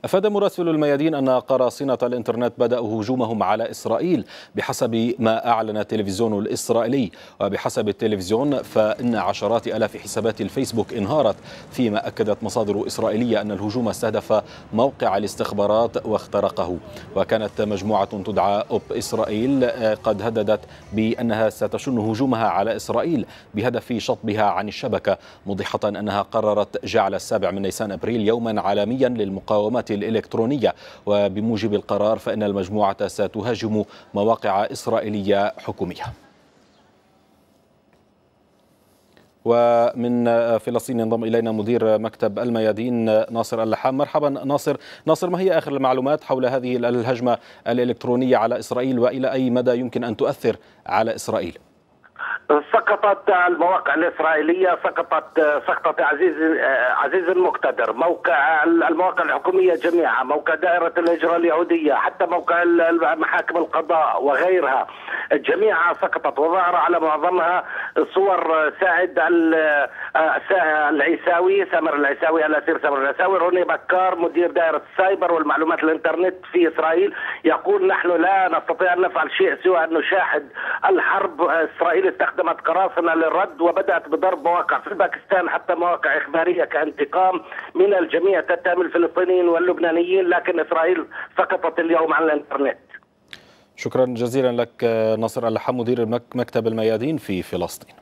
أفاد مراسل الميادين أن قراصنة الإنترنت بدأوا هجومهم على إسرائيل بحسب ما أعلن التلفزيون الإسرائيلي. وبحسب التلفزيون فإن عشرات آلاف حسابات الفيسبوك انهارت، فيما أكدت مصادر إسرائيلية أن الهجوم استهدف موقع الاستخبارات واخترقه. وكانت مجموعة تدعى أوب إسرائيل قد هددت بأنها ستشن هجومها على إسرائيل بهدف شطبها عن الشبكة، موضحة أنها قررت جعل 7 نيسان أبريل يوما عالميا للمقاومات الإلكترونية. وبموجب القرار فإن المجموعة ستهاجم مواقع إسرائيلية حكومية. ومن فلسطين ينضم إلينا مدير مكتب الميادين ناصر اللحام. مرحبا ناصر، ما هي آخر المعلومات حول هذه الهجمة الإلكترونية على إسرائيل، وإلى أي مدى يمكن أن تؤثر على إسرائيل؟ سقطت المواقع الإسرائيلية، سقطت عزيز المقتدر، موقع المواقع الحكومية جميعا، موقع دائرة الهجرة اليهودية، حتى موقع محاكم القضاء وغيرها جميعا سقطت، وظهر على معظمها صور ساعد العيساوي، سامر العيساوي، الأسير سامر العيساوي. روني بكار مدير دائرة السايبر والمعلومات الإنترنت في إسرائيل يقول: نحن لا نستطيع أن نفعل شيء سوى أن نشاهد الحرب. إسرائيل استخدمت قراصنة للرد وبدأت بضرب مواقع في باكستان، حتى مواقع إخبارية كانتقام من الجميع تتهم الفلسطينيين واللبنانيين، لكن إسرائيل سقطت اليوم عن الإنترنت. شكرا جزيلا لك ناصر اللحام، مدير مكتب الميادين في فلسطين.